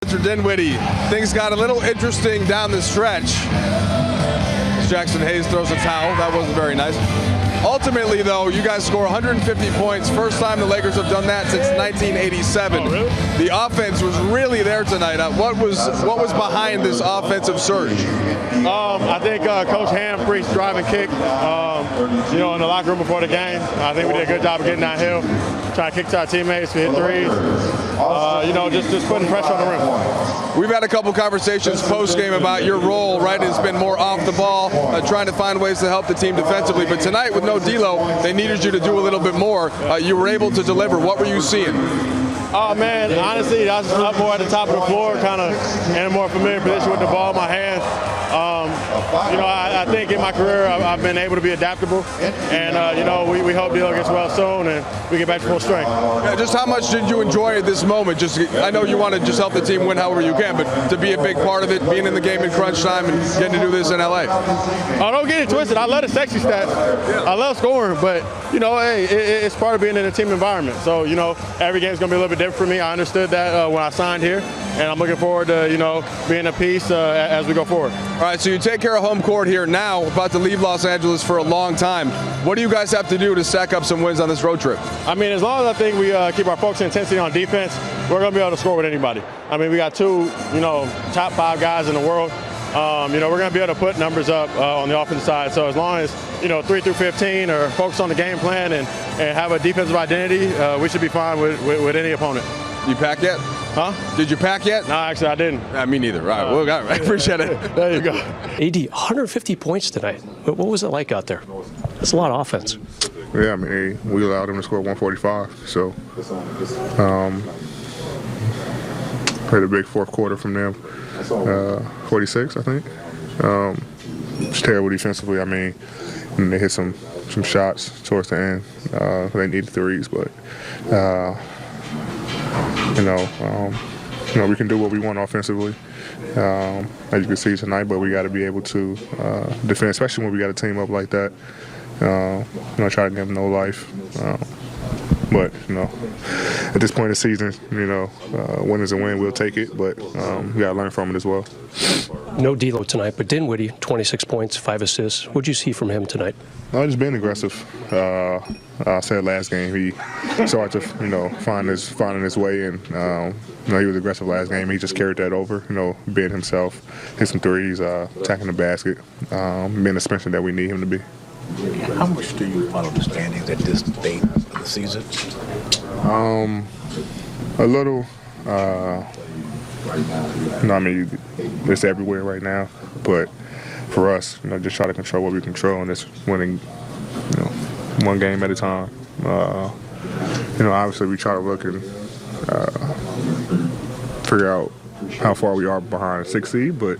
Spencer Dinwiddie. Things got a little interesting down the stretch. Jackson Hayes throws a towel. That wasn't very nice. Ultimately, though, you guys score 150 points. First time the Lakers have done that since 1987. Oh, really? The offense was really there tonight. What was behind this offensive surge? I think Coach Ham preached drive and kick, in the locker room before the game. I think we did a good job of getting downhill, trying to kick to our teammates, we hit threes. Just putting pressure on the rim. We've had a couple conversations post-game about your role, right? It's been more off the ball, trying to find ways to help the team defensively. But tonight, with no D'Lo, they needed you to do a little bit more. You were able to deliver. What were you seeing? Oh, man, honestly, I was just up more at the top of the floor, kind of in a more familiar position with the ball in my hands. I think in my career I've been able to be adaptable, and we hope D'Lo gets well soon and we get back to full strength. Yeah, just how much did you enjoy this moment? I know you want to just help the team win however you can, but to be a big part of it, being in the game in crunch time and getting to do this in LA. Oh, don't get it twisted. I love the sexy stats. I love scoring, but hey, it's part of being in a team environment. So every game's gonna be a little bit different for me. I understood that when I signed here, and I'm looking forward to being a piece as we go forward. All right, so you take care of home court here now, about to leave Los Angeles for a long time. What do you guys have to do to stack up some wins on this road trip? I mean, as long as I think we keep our focus and intensity on defense, we're going to be able to score with anybody. I mean, we got two, top 5 guys in the world. We're going to be able to put numbers up on the offensive side. So as long as, 3 through 15 are focused on the game plan and have a defensive identity, we should be fine with any opponent. You packed yet? Huh? Did you pack yet? No, actually, I didn't. Me neither. All right, I appreciate it. There you go. AD, 150 points tonight. What was it like out there? That's a lot of offense. Yeah, I mean, we allowed them to score 145. So, played a big fourth quarter from them. 46, I think. It's terrible defensively. I mean, they hit some shots towards the end. They needed threes, but we can do what we want offensively, as you can see tonight. But we got to be able to defend, especially when we got a team up like that. Try to give them no life. But at this point in the season, win is a win. We'll take it, but we got to learn from it as well. No D'Lo tonight, but Dinwiddie, 26 points, 5 assists. What'd you see from him tonight? Just being aggressive. I said last game he started to finding his way, and he was aggressive last game. He just carried that over. Being himself, hit some threes, attacking the basket, being the Spencer that we need him to be. How much do you follow the standings at this stage of the season? A little. It's everywhere right now. But for us, just try to control what we control, and it's winning, one game at a time. Obviously we try to look and figure out how far we are behind a 6 seed, but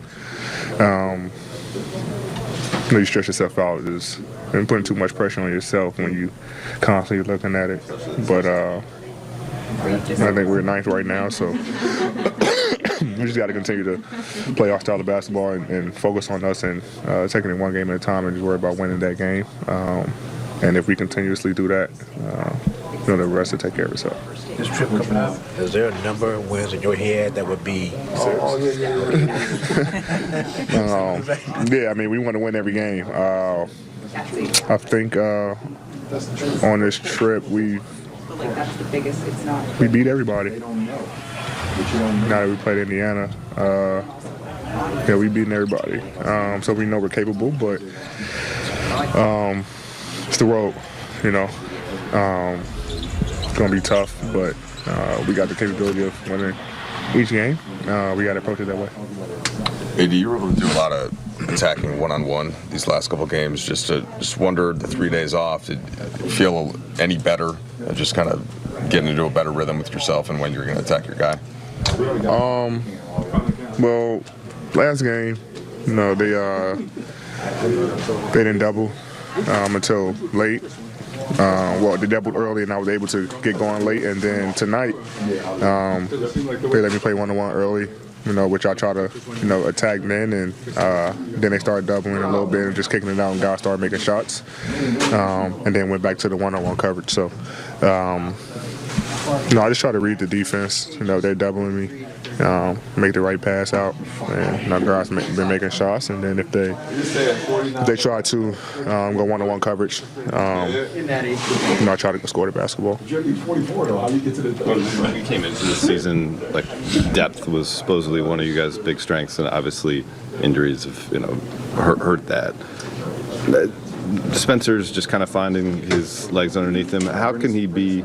you stretch yourself out and putting too much pressure on yourself when you constantly looking at it. But I think we're 9th right now, so we just got to continue to play our style of basketball and focus on us and taking it one game at a time and just worry about winning that game. And if we continuously do that, the rest will take care of itself. This trip coming up, is there a number of wins in your head that would be? Yeah, I mean, we want to win every game. I think on this trip we beat everybody. Now that we played Indiana, we beaten everybody. So we know we're capable, but it's the road, It's going to be tough, but we got the capability of winning each game. We got to approach it that way. AD, you were able to do a lot of attacking one-on-one these last couple games. Just wondered, the 3 days off, did you feel any better? Just kind of getting into a better rhythm with yourself and when you're going to attack your guy? Well, last game, they didn't double until late. They doubled early, and I was able to get going late. And then tonight, they let me play one-on-one early, which I try to, attack men. And then they started doubling a little bit and just kicking it out, and guys started making shots. And then went back to the one-on-one coverage. So No, I just try to read the defense. You know, they're doubling me, make the right pass out, and our guys been making shots. And then if they try to go one-on-one coverage, I try to score the basketball. When you came into the season, like depth was supposedly one of you guys' big strengths, and obviously injuries have hurt that. Spencer's just kind of finding his legs underneath him. How can he be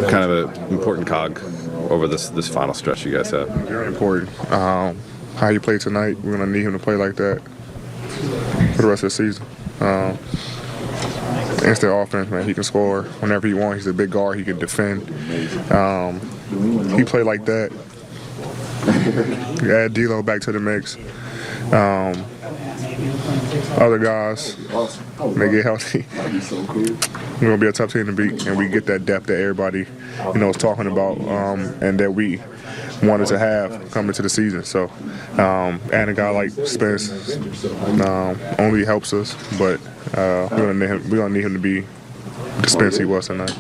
kind of an important cog over this final stretch you guys have? Very important. How you play tonight, we're going to need him to play like that for the rest of the season. Instant offense, man. He can score whenever he wants. He's a big guard. He can defend. He played like that. You add D'Lo back to the mix. Other guys, they get healthy. We're going to be a tough team to beat, and we get that depth that everybody, is talking about, and that we wanted to have coming to the season. So, adding a guy like Spence only helps us, but we're going to need him to be the Spence he was tonight.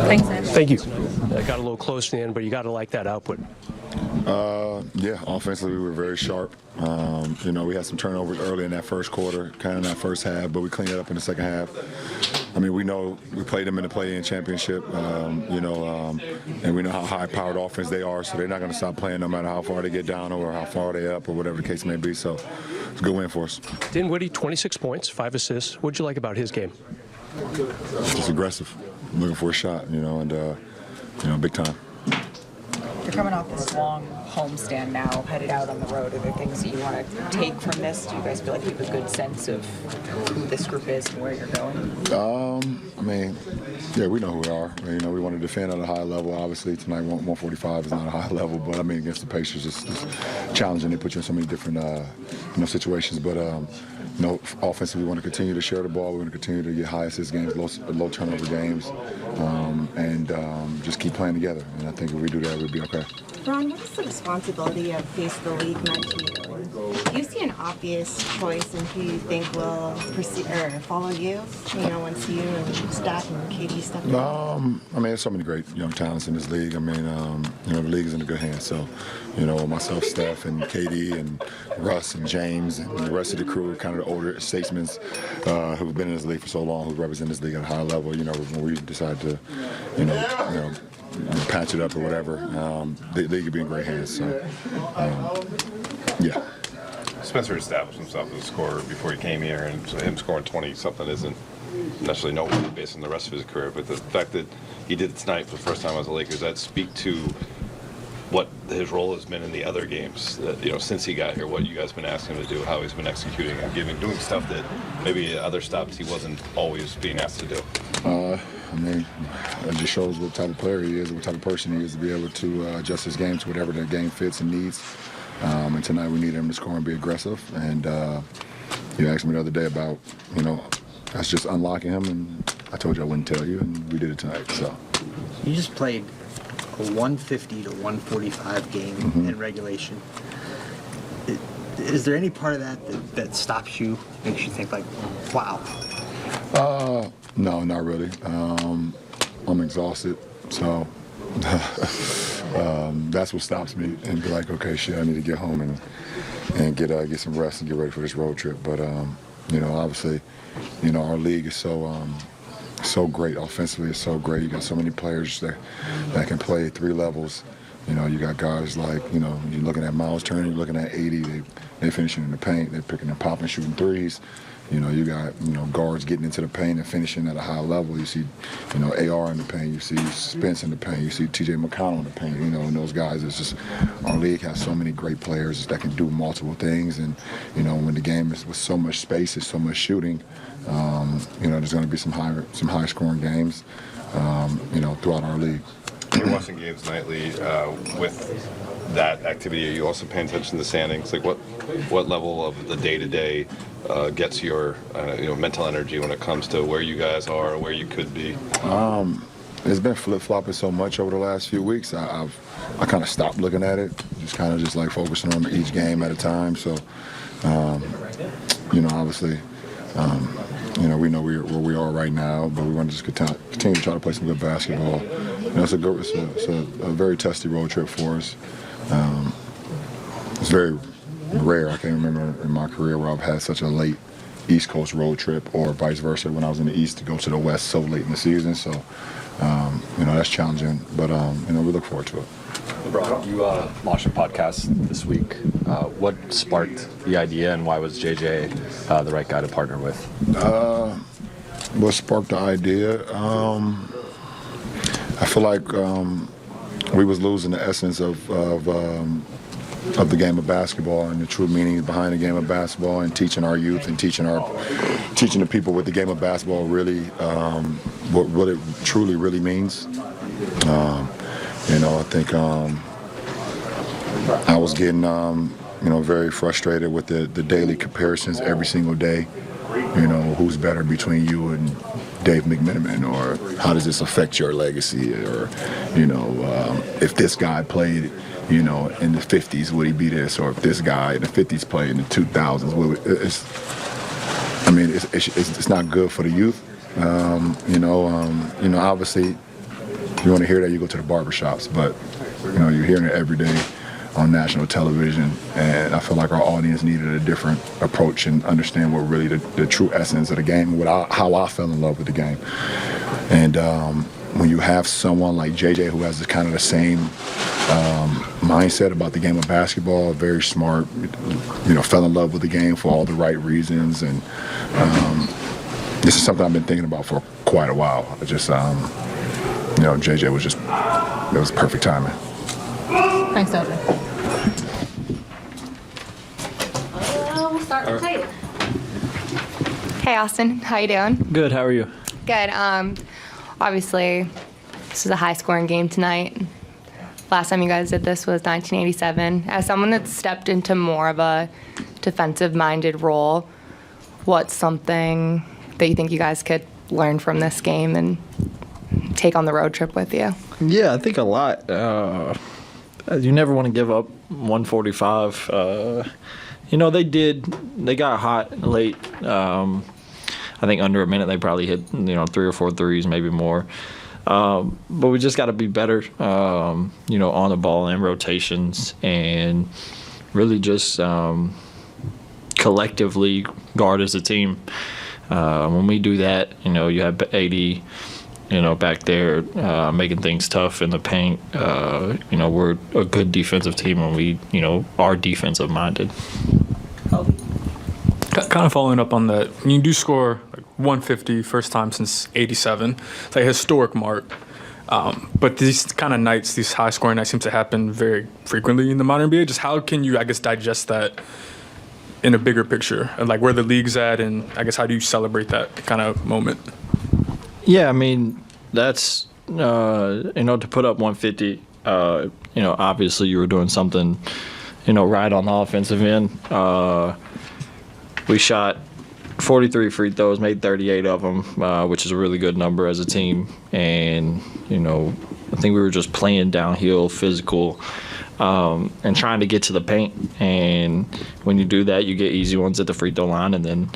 Thanks, Sam. Thank you. That got a little close to the end, but you got to like that output. Yeah, offensively we were very sharp. We had some turnovers early in that first quarter, kind of in that first half, but we cleaned it up in the second half. I mean, we know we played them in the play-in championship, and we know how high-powered offense they are, so they're not going to stop playing no matter how far they get down or how far they up or whatever the case may be. So it's a good win for us. Dinwiddie, 26 points, 5 assists. What'd you like about his game? Just aggressive, looking for a shot, and big time. You're coming off this long homestand now, headed out on the road. Are there things that you want to take from this? Do you guys feel like you have a good sense of who this group is and where you're going? We know who we are. We want to defend at a high level. Obviously, tonight 145 is not a high level, but against the Pacers, it's challenging. They put you in so many different, situations. But offensively, we want to continue to share the ball. We want to continue to get high assist games, low turnover games, and just keep playing together. And I think if we do that, we'll be okay. Ron, what is the responsibility of face of the league meant to you? Do you see an obvious choice in who you think will follow you? Once you and Steph and KD step in? There's so many great young talents in this league. The league is in a good hands. So, myself, Steph, and KD, and Russ, and James, and the rest of the crew, kind of the older statesmen who've been in this league for so long, who represent this league at a high level. When we decide to, patch it up or whatever, the league could be in great hands. So, yeah. Spencer established himself as a scorer before he came here, and so him scoring 20-something isn't necessarily noteworthy based on the rest of his career. But the fact that he did it tonight for the first time as a Laker, does that speak to what his role has been in the other games that, since he got here, what you guys have been asking him to do, how he's been executing and doing stuff that maybe at other stops he wasn't always being asked to do? It just shows what type of player he is, what type of person he is, to be able to adjust his game to whatever the game fits and needs. And tonight we need him to score and be aggressive. And you asked me the other day about, us just unlocking him, and I told you I wouldn't tell you, and we did it tonight. So you just played a 150 to 145 game in regulation. Is there any part of that stops you, makes you think like, wow? No, not really. I'm exhausted, so that's what stops me, and be like, okay, shit, I need to get home and get some rest and get ready for this road trip. But obviously, our league is so great offensively. It's so great. You got so many players that can play 3 levels. You got guys like, you're looking at Miles Turner, you're looking at 80. They finishing in the paint. They're picking and popping, shooting threes. You got, guards getting into the paint and finishing at a high level. You see, AR in the paint. You see Spence in the paint. You see TJ McConnell in the paint. And those guys, it's just, our league has so many great players that can do multiple things. And, when the game is with so much space, it's so much shooting, there's going to be some high scoring games, throughout our league. You're watching games nightly with that activity. Are you also paying attention to the standings? Like what level of the day-to-day gets your mental energy when it comes to where you guys are or where you could be? It's been flip-flopping so much over the last few weeks. I kind of stopped looking at it, just like focusing on each game at a time. So, obviously, You know, we know where we are right now, but we want to just continue to try to play some good basketball. You know, it's a very testy road trip for us. It's very rare. I can't remember in my career where I've had such a late East Coast road trip, or vice versa when I was in the East to go to the West so late in the season. So, you know, that's challenging, but you know, we look forward to it. LeBron, you launched a podcast this week. What sparked the idea, and why was JJ the right guy to partner with? What sparked the idea? I feel like we was losing the essence of the game of basketball and the true meaning behind the game of basketball, and teaching our youth and teaching the people what the game of basketball really, what it truly means. You know, I think I was getting, you know, very frustrated with the daily comparisons every single day. You know, who's better between you and Dave McMenamin, or how does this affect your legacy, or, you know, if this guy played, you know, in the 50s, would he be this? Or if this guy in the 50s played in the 2000s, it's not good for the youth. You know, obviously, you want to hear that, you go to the barbershops, but, you know, you're hearing it every day on national television, and I feel like our audience needed a different approach and understand what really the true essence of the game, how I fell in love with the game. And when you have someone like JJ who has kind of the same mindset about the game of basketball, very smart, you know, fell in love with the game for all the right reasons, and this is something I've been thinking about for quite a while. It just, you know, JJ was just, it was perfect timing. Thanks, Darvin. We'll start with tape. Hey, Austin. How you doing? Good. How are you? Good. Obviously, this is a high-scoring game tonight. Last time you guys did this was 1987. As someone that's stepped into more of a defensive-minded role, what's something that you think you guys could learn from this game and take on the road trip with you? Yeah, I think a lot. You never want to give up 145. You know, they got hot late. I think under a minute they probably hit, you know, 3 or 4 threes, maybe more. But we just got to be better, you know, on the ball and rotations, and really just collectively guard as a team. When we do that, you know, you have 80, you know, back there making things tough in the paint. You know, we're a good defensive team, and we, you know, are defensive minded. Kind of following up on that, when you do score like 150 first time since '87, it's like a historic mark. But these kind of nights, these high scoring nights, seem to happen very frequently in the modern NBA. Just how can you, I guess, digest that in a bigger picture, and like where the league's at, and I guess how do you celebrate that kind of moment? Yeah, I mean, that's, you know, to put up 150, you know, obviously you were doing something, you know, right on the offensive end. We shot 43 free throws, made 38 of them, which is a really good number as a team. And, you know, I think we were just playing downhill, physical, and trying to get to the paint. And when you do that, you get easy ones at the free throw line. And then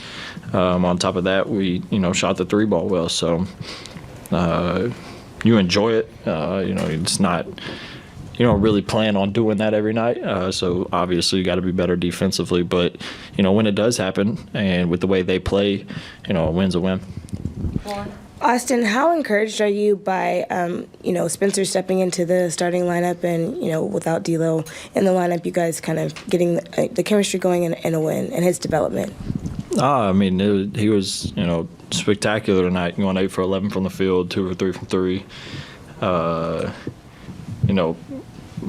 on top of that, we, you know, shot the 3-ball well. So you enjoy it. You know, it's not, you don't really plan on doing that every night. So obviously you got to be better defensively. But, you know, when it does happen, and with the way they play, you know, a win's a win. Austin, how encouraged are you by, you know, Spencer stepping into the starting lineup, and, you know, without D'Lo in the lineup, you guys kind of getting the chemistry going in a win, and his development? I mean, he was, you know, spectacular tonight, going 8 for 11 from the field, 2 or 3 from 3. You know,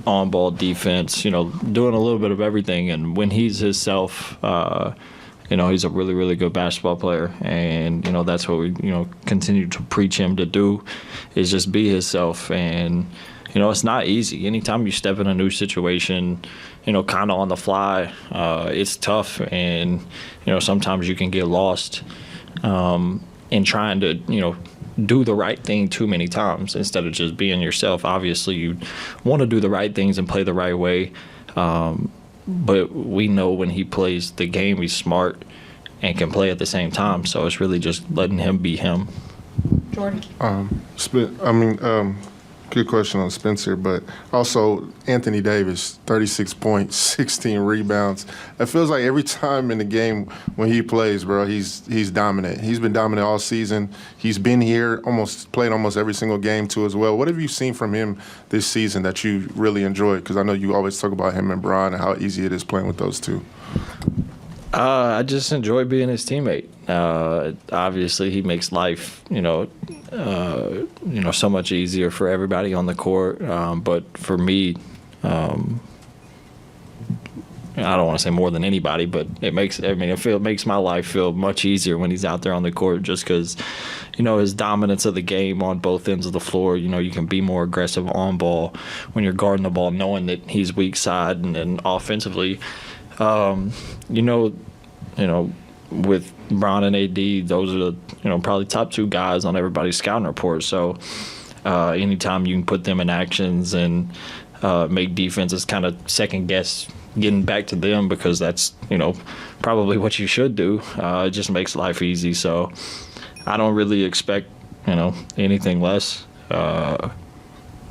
on-ball defense, you know, doing a little bit of everything. And when he's himself, you know, he's a really, really good basketball player. And, you know, that's what we, you know, continue to preach him to do, is just be himself. And, you know, it's not easy. Anytime you step in a new situation, you know, kind of on the fly, it's tough. And, you know, sometimes you can get lost in trying to, you know, do the right thing too many times instead of just being yourself. Obviously, you want to do the right things and play the right way. But we know when he plays the game, he's smart, and can play at the same time. So it's really just letting him be him. Jordan. Good question on Spencer, but also Anthony Davis, 36 points, 16 rebounds. It feels like every time in the game when he plays, bro, he's dominant. He's been dominant all season. He's been here, played almost every single game too as well. What have you seen from him this season that you really enjoyed? Because I know you always talk about him and Bron and how easy it is playing with those two. I just enjoy being his teammate. Obviously, he makes life, so much easier for everybody on the court. But for me, I don't want to say more than anybody, but it makes my life feel much easier when he's out there on the court, just because, his dominance of the game on both ends of the floor. You can be more aggressive on ball when you're guarding the ball, knowing that he's weak side, and then offensively. With Bron and AD, those are the, probably top two guys on everybody's scouting report. So anytime you can put them in actions and make defenses kind of second guess getting back to them, because that's, probably what you should do. It just makes life easy. So I don't really expect, anything less.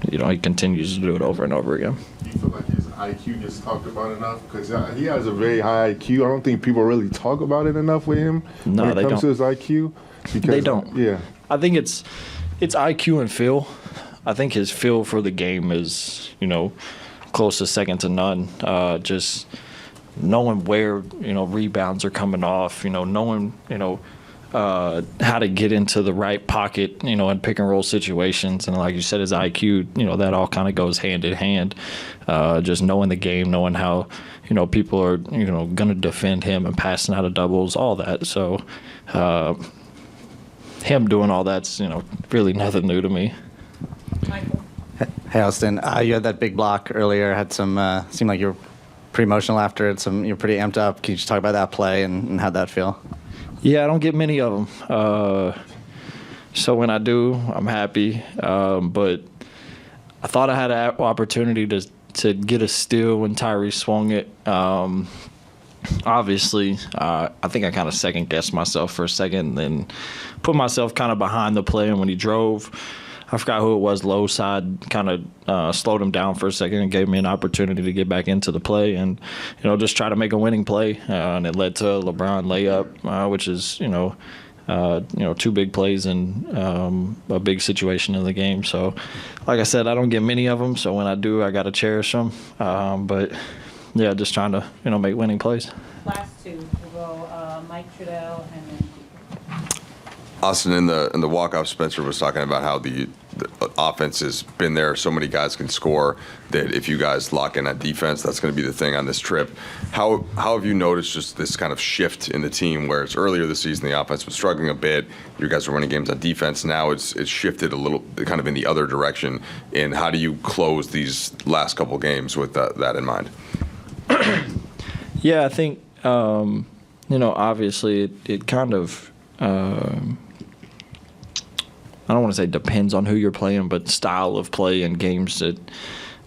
He continues to do it over and over again. Do you feel like his IQ gets talked about enough? Because he has a very high IQ. I don't think people really talk about it enough with him when it comes to his IQ. They don't. Yeah. I think it's IQ and feel. I think his feel for the game is, close to second to none. Just knowing where, rebounds are coming off, knowing, how to get into the right pocket, in pick and roll situations. And like you said, his IQ, that all kind of goes hand in hand. Just knowing the game, knowing how, people are, going to defend him and passing out of doubles, all that. So him doing all that's, really nothing new to me. Michael. Hey, Austin. You had that big block earlier. Had some, seemed like you were pretty emotional after it. You're pretty amped up. Can you just talk about that play and how'd that feel? Yeah, I don't get many of them. So when I do, I'm happy. But I thought I had an opportunity to get a steal when Tyrese swung it. Obviously, I think I kind of second-guessed myself for a second and put myself kind of behind the play. And when he drove, I forgot who it was, low side, kind of slowed him down for a second and gave me an opportunity to get back into the play and, just try to make a winning play. And it led to a LeBron layup, which is, two big plays and a big situation in the game. So, like I said, I don't get many of them. So when I do, I got to cherish them. But, yeah, just trying to, make winning plays. Last two. We'll go Mike Trudell and then Austin, in the walk-off, Spencer was talking about how the offense has been there. So many guys can score that if you guys lock in on defense, that's going to be the thing on this trip. How have you noticed just this kind of shift in the team, where it's earlier this season the offense was struggling a bit, you guys were winning games on defense, now it's shifted a little kind of in the other direction, and how do you close these last couple games with that in mind? Yeah, I think, obviously it kind of I don't want to say depends on who you're playing, but style of play and games that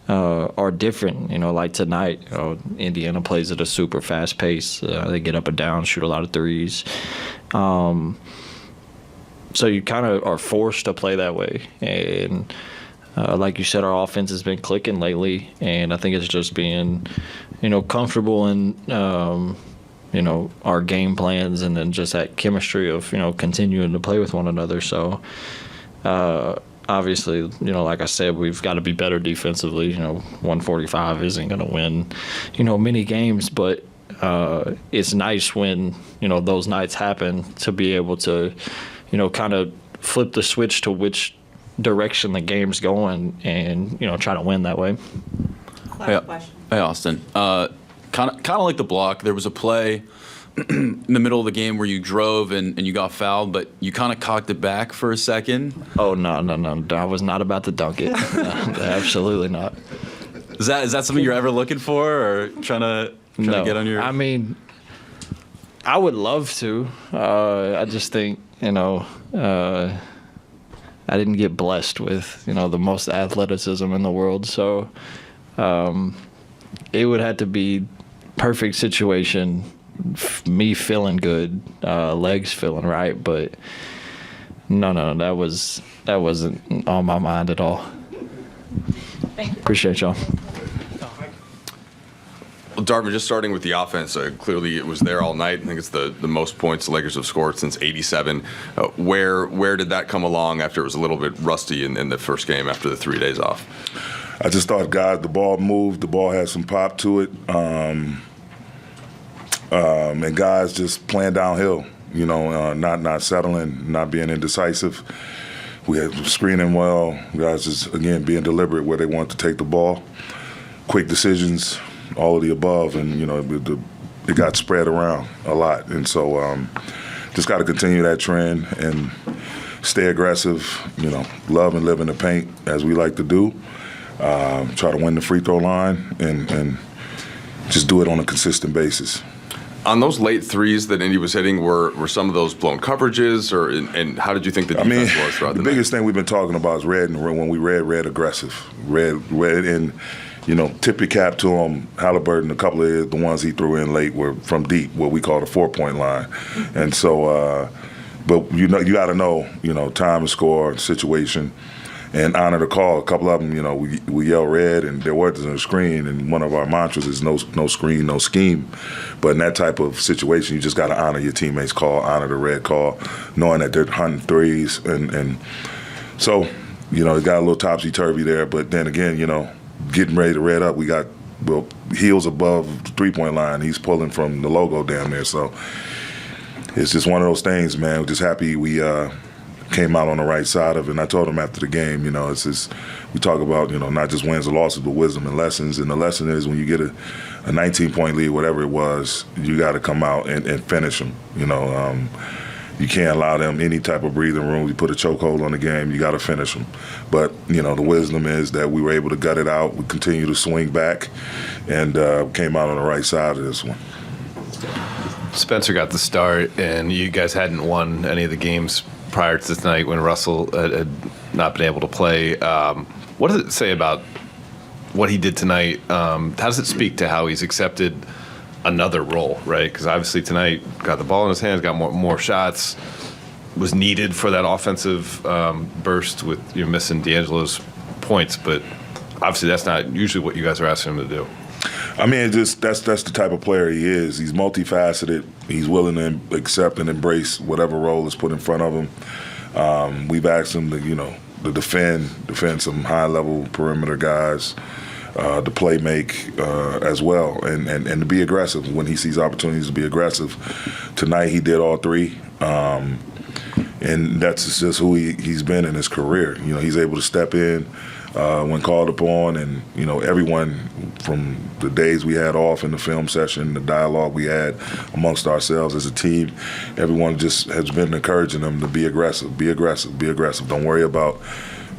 are different. Like tonight, Indiana plays at a super fast pace. They get up and down, shoot a lot of threes. So you kind of are forced to play that way. And like you said, our offense has been clicking lately, and I think it's just being, comfortable in, our game plans, and then just that chemistry of, continuing to play with one another. So obviously, like I said, we've got to be better defensively. 145 isn't going to win, many games, but it's nice when, those nights happen to be able to, kind of flip the switch to which direction the game's going and, try to win that way. Hey, Austin. Kind of like the block. There was a play in the middle of the game where you drove and you got fouled, but you kind of cocked it back for a second. Oh, no. I was not about to dunk it. Absolutely not. Is that something you're ever looking for, or trying to get on your... I mean, I would love to. I just think, I didn't get blessed with, the most athleticism in the world. So it would have to be perfect situation, me feeling good, legs feeling right, but no, that wasn't on my mind at all. Appreciate y'all. Well, Darvin, just starting with the offense, clearly it was there all night. I think it's the most points the Lakers have scored since '87. Where did that come along after it was a little bit rusty in the first game after the 3 days off? I just thought, the ball moved. The ball had some pop to it. And guys just playing downhill, not settling, not being indecisive. We had screening well. Guys just, again, being deliberate where they want to take the ball. Quick decisions, all of the above. And, it got spread around a lot. And so just got to continue that trend and stay aggressive, love and live in the paint as we like to do. Try to win the free throw line and just do it on a consistent basis. On those late threes that Indy was hitting, were some of those blown coverages, and how did you think the defense was throughout the night? The biggest thing we've been talking about is red, and when we red aggressive. Red, and, tip your cap to him. Halliburton, a couple of the ones he threw in late were from deep, what we call the 4-point line. And so, but you got to know, time and score, situation, and honor the call. A couple of them, we yell red, and there wasn't a screen, and one of our mantras is no screen, no scheme. But in that type of situation, you just got to honor your teammates' call, honor the red call, knowing that they're hunting threes. And so, it got a little topsy-turvy there. But then again, getting ready to red up, we got, heels above the three-point line. He's pulling from the logo down there. So it's just one of those things, man. We're just happy we came out on the right side of it. And I told him after the game, it's just, we talk about, not just wins or losses, but wisdom and lessons. And the lesson is when you get a 19-point lead, whatever it was, you got to come out and finish them. You can't allow them any type of breathing room. You put a chokehold on the game, you got to finish them. But, the wisdom is that we were able to gut it out. We continue to swing back and came out on the right side of this one. Spencer got the start, and you guys hadn't won any of the games prior to tonight when Russell had not been able to play. What does it say about what he did tonight? How does it speak to how he's accepted another role, right? Because obviously tonight got the ball in his hands, got more shots, was needed for that offensive burst with missing D'Angelo's points, but obviously that's not usually what you guys are asking him to do. I mean, that's the type of player he is. He's multifaceted. He's willing to accept and embrace whatever role is put in front of him. We've asked him to defend some high-level perimeter guys, to play make as well, and to be aggressive when he sees opportunities to be aggressive. Tonight he did all three, and that's just who he's been in his career. He's able to step in when called upon, and everyone from the days we had off in the film session, the dialogue we had amongst ourselves as a team, everyone just has been encouraging them to be aggressive, be aggressive, be aggressive. Don't worry about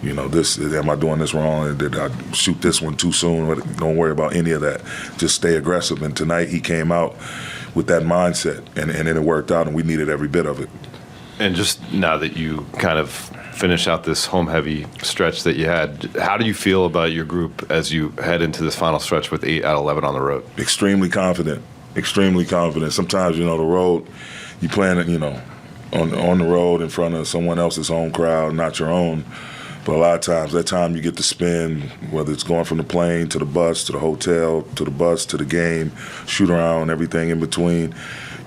this, am I doing this wrong? Did I shoot this one too soon? Don't worry about any of that. Just stay aggressive. And tonight he came out with that mindset, and it worked out, and we needed every bit of it. And just now that you kind of finish out this home-heavy stretch that you had, how do you feel about your group as you head into this final stretch with 8 out of 11 on the road? Extremely confident. Extremely confident. Sometimes, the road, you playing it, on the road in front of someone else's home crowd, not your own. But a lot of times, that time you get to spend, whether it's going from the plane to the bus to the hotel to the bus to the game, shoot around, everything in between,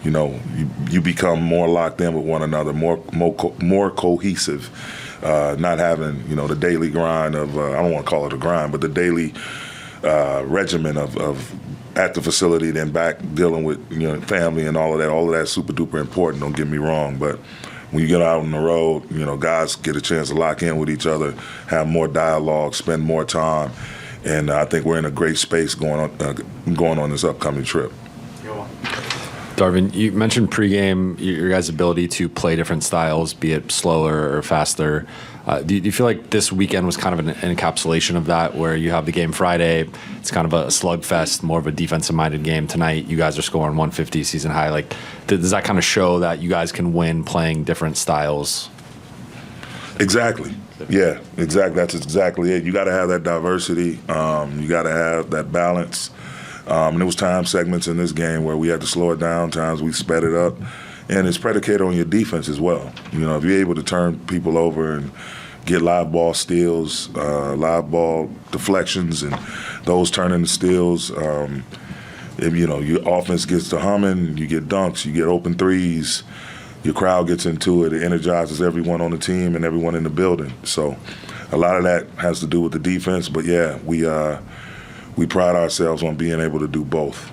you become more locked in with one another, more cohesive, not having, the daily grind of, I don't want to call it a grind, but the daily regimen of at the facility, then back dealing with, family and all of that. All of that's super duper important, don't get me wrong, but when you get out on the road, guys get a chance to lock in with each other, have more dialogue, spend more time, and I think we're in a great space going on this upcoming trip. Darvin, you mentioned pregame your guys' ability to play different styles, be it slower or faster. Do you feel like this weekend was kind of an encapsulation of that, where you have the game Friday, it's kind of a slugfest, more of a defensive-minded game. Tonight, you guys are scoring 150 season high. Like, does that kind of show that you guys can win playing different styles? Exactly. Yeah, exactly. That's exactly it. You got to have that diversity. You got to have that balance. And there was time segments in this game where we had to slow it down, times we sped it up. And it's predicated on your defense as well. You know, if you're able to turn people over and get live ball steals, live ball deflections, and those turn into steals, if, you know, your offense gets to humming, you get dunks, you get open threes, your crowd gets into it, it energizes everyone on the team and everyone in the building. So a lot of that has to do with the defense, but yeah, we pride ourselves on being able to do both.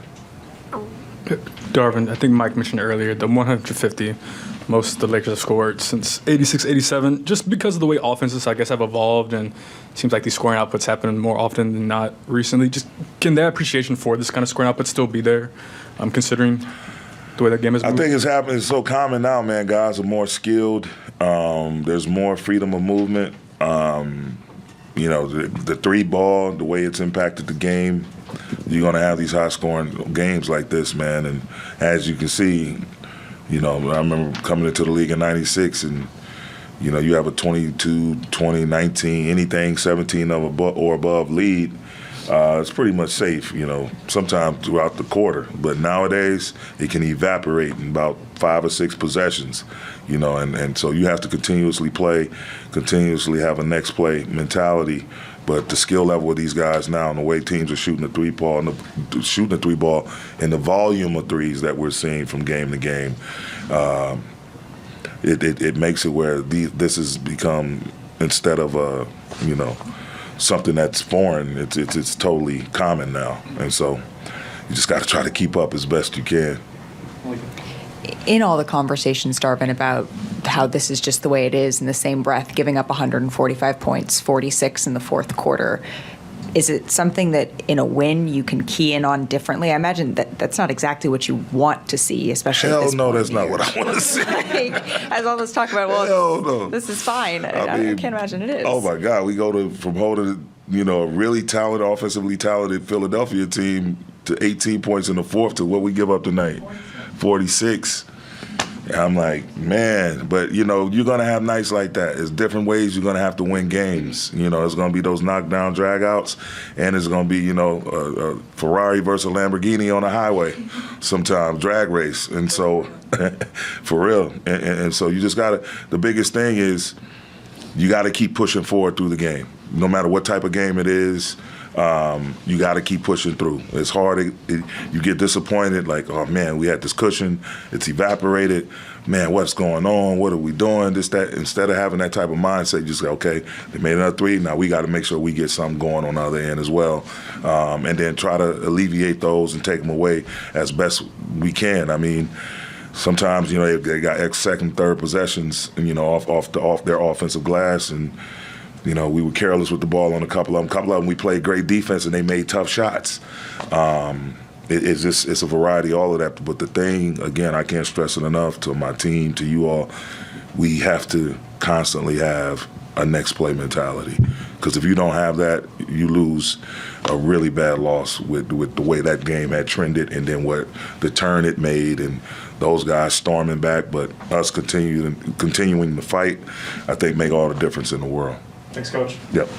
Darvin, I think Mike mentioned earlier, the 150 most the Lakers have scored since 86, 87, just because of the way offenses, I guess, have evolved, and it seems like these scoring outputs happen more often than not recently. Just can that appreciation for this kind of scoring output still be there, considering the way that game is moved? I think it's happening. It's so common now, man. Guys are more skilled. There's more freedom of movement. You know, the three ball, the way it's impacted the game, you're going to have these high-scoring games like this, man. And as you can see, you know, I remember coming into the league in 96, and, you know, you have a 22, 20, 19, anything 17 or above lead. It's pretty much safe, you know, sometimes throughout the quarter. But nowadays, it can evaporate in about 5 or 6 possessions, you know, and so you have to continuously play, continuously have a next play mentality. But the skill level of these guys now and the way teams are shooting the three ball and the volume of threes that we're seeing from game to game, it makes it where this has become, instead of you know, something that's foreign, it's totally common now. And so you just got to try to keep up as best you can. In all the conversations, Darvin, about how this is just the way it is, in the same breath, giving up 145 points, 46 in the fourth quarter, is it something that in a win you can key in on differently? I imagine that's not exactly what you want to see, especially at this no, point that's not what I want to see. As all this talk about, well, this is fine. I mean, can't imagine it is. Oh, my God. We go from holding, you know, a really talented, offensively talented Philadelphia team to 18 points in the fourth to what we give up tonight, 46. I'm like, man, but, you know, you're going to have nights like that. There's different ways you're going to have to win games. You know, there's going to be those knockdown dragouts, and there's going to be, you know, a Ferrari versus a Lamborghini on a highway sometimes, drag race. And so, for real. And so you just got to, the biggest thing is you got to keep pushing forward through the game. No matter what type of game it is, you got to keep pushing through. It's hard. You get disappointed, like, oh, man, we had this cushion. It's evaporated. Man, what's going on? What are we doing? This, that. Instead of having that type of mindset, you just go, okay, they made another three. Now we got to make sure we get something going on the other end as well. And then try to alleviate those and take them away as best we can. I mean, sometimes, you know, they got second, third possessions, you know, off their offensive glass, and you know, we were careless with the ball on a couple of them. A couple of them we played great defense and they made tough shots. It's a variety, all of that. But the thing, again, I can't stress it enough to my team, to you all, we have to constantly have a next play mentality. Because if you don't have that, you lose a really bad loss with the way that game had trended, and then what the turn it made, and those guys storming back. But us continuing to fight, I think, make all the difference in the world. Thanks, Coach. Yep.